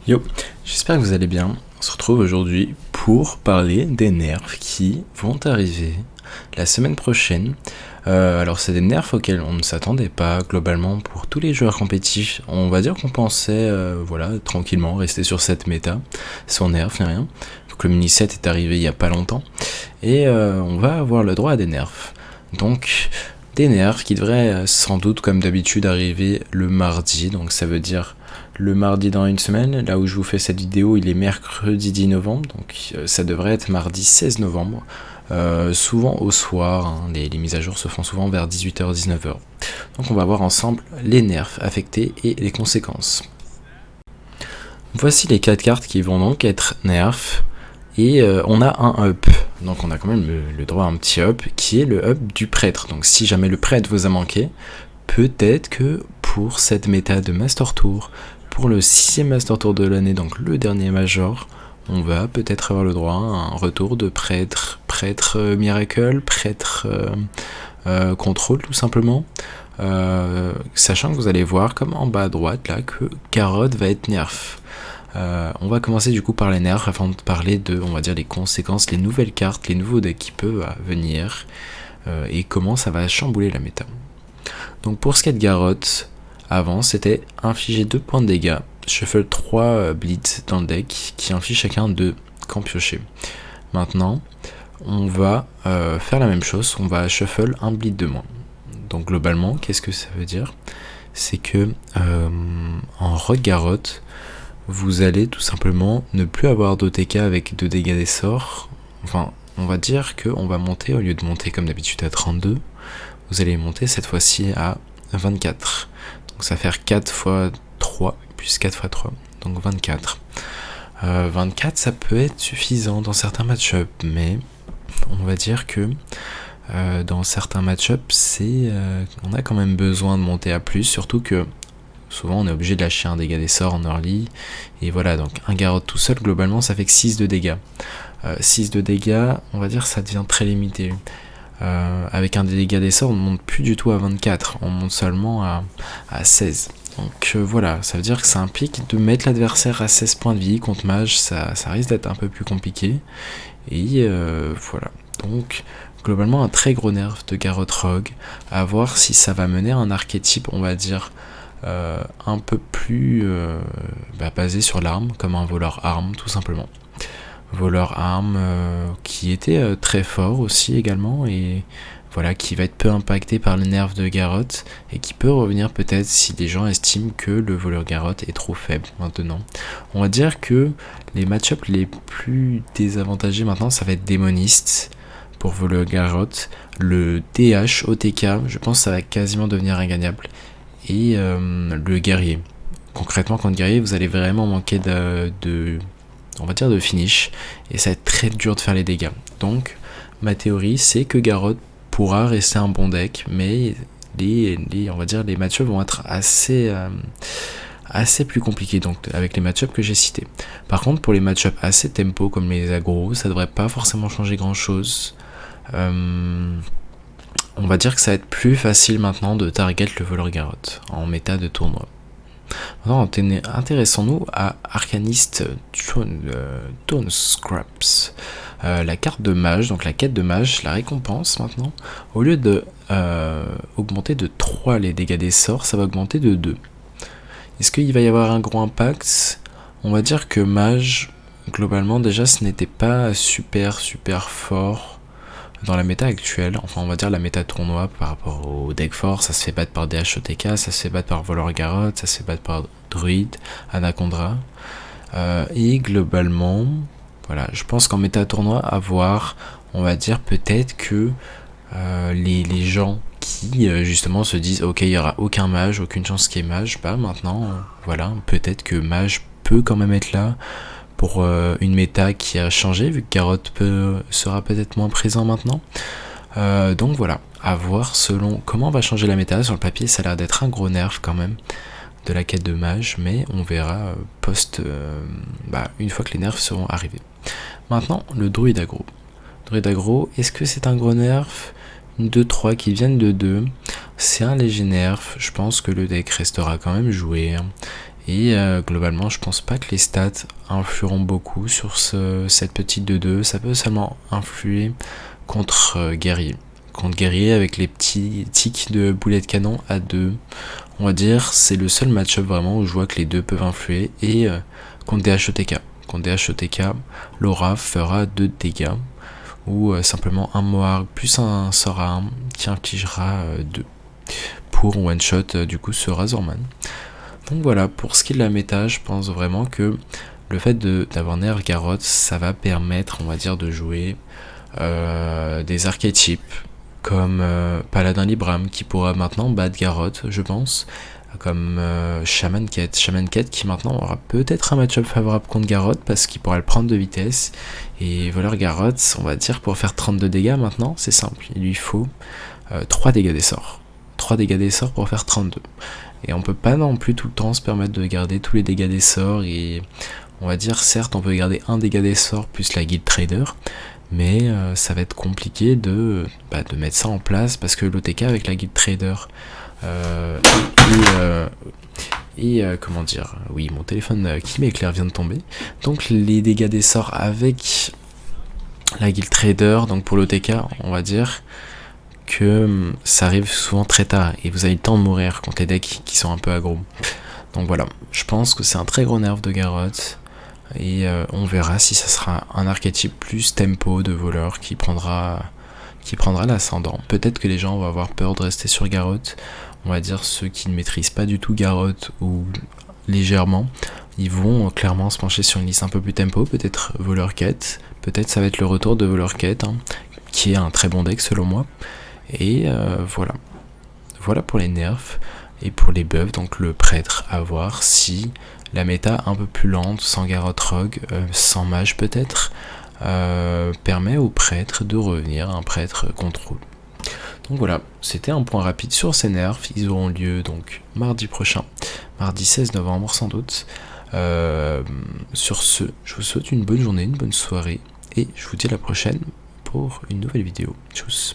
Yo, j'espère que vous allez bien. On se retrouve aujourd'hui pour parler des nerfs qui vont arriver la semaine prochaine. Alors c'est des nerfs auxquels on ne s'attendait pas globalement pour tous les joueurs compétitifs. On va dire qu'on pensait tranquillement rester sur cette méta, sans nerfs ni rien. Donc le mini set est arrivé il y a pas longtemps et on va avoir le droit à des nerfs. Donc des nerfs qui devraient sans doute comme d'habitude arriver le mardi, donc ça veut dire le mardi dans une semaine. Là où je vous fais cette vidéo, il est mercredi 10 novembre, donc ça devrait être mardi 16 novembre, souvent au soir, hein. Les mises à jour se font souvent vers 18h-19h. Donc on va voir ensemble les nerfs affectés et les conséquences. Voici les 4 cartes qui vont donc être nerfs, et on a un up, donc on a quand même le droit à un petit up, qui est le up du prêtre. Donc si jamais le prêtre vous a manqué, peut-être que pour cette méta de Master Tour, pour le 6ème Master Tour de l'année, donc le dernier Major, on va peut-être avoir le droit à un retour de prêtre Miracle, prêtre Contrôle tout simplement. Sachant que vous allez voir comme en bas à droite là que Garrote va être nerf. On va commencer du coup par les nerfs afin de parler de, on va dire, les conséquences, les nouvelles cartes, les nouveaux decks qui peuvent venir et comment ça va chambouler la méta. Donc pour ce qui est de Garrote, avant c'était infliger 2 points de dégâts, shuffle 3 blitz dans le deck qui inflige chacun 2 camps piochés. Maintenant, on va faire la même chose, on va shuffle un bleed de moins. Donc globalement, qu'est-ce que ça veut dire? C'est que en Rogue Garrote, vous allez tout simplement ne plus avoir d'OTK avec 2 dégâts des sorts. Enfin, on va dire qu'on va monter, au lieu de monter comme d'habitude à 32, vous allez monter cette fois-ci à 24. Donc ça va faire 4 x 3, plus 4 x 3, donc 24. 24, ça peut être suffisant dans certains match-ups, mais on va dire que dans certains match-ups, on a quand même besoin de monter à plus, surtout que souvent on est obligé de lâcher un dégât des sorts en early, et voilà, donc un Garrote tout seul, globalement ça fait que 6 de dégâts. 6 de dégâts, on va dire ça devient très limité. Avec un dégât des sorts, on ne monte plus du tout à 24, on monte seulement à 16. Donc voilà, ça veut dire que ça implique de mettre l'adversaire à 16 points de vie contre mage, ça risque d'être un peu plus compliqué. Et voilà, donc globalement un très gros nerf de Garrote Rogue, à voir si ça va mener à un archétype, on va dire, un peu plus basé sur l'arme, comme un voleur arme tout simplement. Voleur arme qui était très fort aussi également, et voilà, qui va être peu impacté par le nerf de Garrote et qui peut revenir peut-être si des gens estiment que le voleur Garrote est trop faible maintenant. On va dire que les match-ups les plus désavantagés maintenant, ça va être démoniste pour voleur Garrote, le DH OTK, je pense que ça va quasiment devenir ingagnable, et le guerrier. Concrètement, contre guerrier, vous allez vraiment manquer on va dire de finish, et ça va être très dur de faire les dégâts. Donc ma théorie, c'est que Garrote pourra rester un bon deck, mais on va dire les match-ups vont être assez plus compliqués, donc avec les match-ups que j'ai cités. Par contre, pour les match-ups assez tempo comme les agros, ça devrait pas forcément changer grand chose. On va dire que ça va être plus facile maintenant de target le voleur Garrote en méta de tournoi. Maintenant, intéressons-nous à Arcanist Tone Scraps. La carte de mage, donc la quête de mage, la récompense maintenant, au lieu de augmenter de 3 les dégâts des sorts, ça va augmenter de 2. Est-ce qu'il va y avoir un gros impact? On va dire que mage, globalement déjà ce n'était pas super fort dans la méta actuelle, enfin on va dire la méta tournoi par rapport au deck fort, ça se fait battre par DHOTK, ça se fait battre par voleur Garrote, ça se fait battre par druide, Anaconda, et globalement, voilà, je pense qu'en méta tournoi, à voir, on va dire peut-être que les gens qui justement se disent ok, il n'y aura aucun mage, aucune chance qu'il y ait mage, bah maintenant, voilà, peut-être que mage peut quand même être là, pour une méta qui a changé, vu que Garrote sera peut-être moins présent maintenant. Donc voilà, à voir selon comment va changer la méta. Sur le papier, ça a l'air d'être un gros nerf quand même de la quête de mage, mais on verra une fois que les nerfs seront arrivés. Maintenant, le druide aggro. Druide aggro, est-ce que c'est un gros nerf? 2-3 qui viennent de 2, c'est un léger nerf. Je pense que le deck restera quand même joué, Et globalement, je pense pas que les stats influeront beaucoup sur cette petite 2-2. Ça peut seulement influer contre guerrier. Contre guerrier avec les petits tics de boulet de canon à 2. On va dire c'est le seul match-up vraiment où je vois que les deux peuvent influer. Et contre DHOTK. Contre DHOTK, Laura fera 2 dégâts. Ou simplement un Mohawk plus un sort à arme qui infligera 2. Pour one shot du coup ce Razorman. Donc voilà, pour ce qui est de la méta, je pense vraiment que le fait d'avoir nerf Garrote, ça va permettre, on va dire, de jouer des archétypes comme Paladin Libram qui pourra maintenant battre Garrote, je pense, comme Shaman Quête. Shaman Quête qui maintenant aura peut-être un match-up favorable contre Garrote parce qu'il pourra le prendre de vitesse. Et voleur Garrote, on va dire, pour faire 32 dégâts maintenant, c'est simple, il lui faut 3 dégâts des sorts. 3 dégâts des sorts pour faire 32. Et on peut pas non plus tout le temps se permettre de garder tous les dégâts des sorts. Et on va dire, certes, on peut garder un dégât des sorts plus la guild trader. Mais ça va être compliqué de mettre ça en place parce que l'OTK avec la guild trader comment dire, oui, mon téléphone qui m'éclaire vient de tomber. Donc les dégâts des sorts avec la guild trader, donc pour l'OTK, on va dire que ça arrive souvent très tard et vous avez le temps de mourir contre les decks qui sont un peu aggro. Donc voilà, je pense que c'est un très gros nerf de Garrote et on verra si ça sera un archétype plus tempo de voleur qui prendra l'ascendant. Peut-être que les gens vont avoir peur de rester sur Garrote, on va dire ceux qui ne maîtrisent pas du tout Garrote ou légèrement, ils vont clairement se pencher sur une liste un peu plus tempo, peut-être voleur quête, peut-être ça va être le retour de voleur quête, qui est un très bon deck selon moi. Et voilà pour les nerfs et pour les buffs, donc le prêtre à voir si la méta un peu plus lente, sans Garrote Rogue, sans mage peut-être, permet au prêtre de revenir, un prêtre contrôle. Donc voilà, c'était un point rapide sur ces nerfs, ils auront lieu donc mardi prochain, mardi 16 novembre sans doute. Sur ce, je vous souhaite une bonne journée, une bonne soirée, et je vous dis à la prochaine pour une nouvelle vidéo. Tchuss.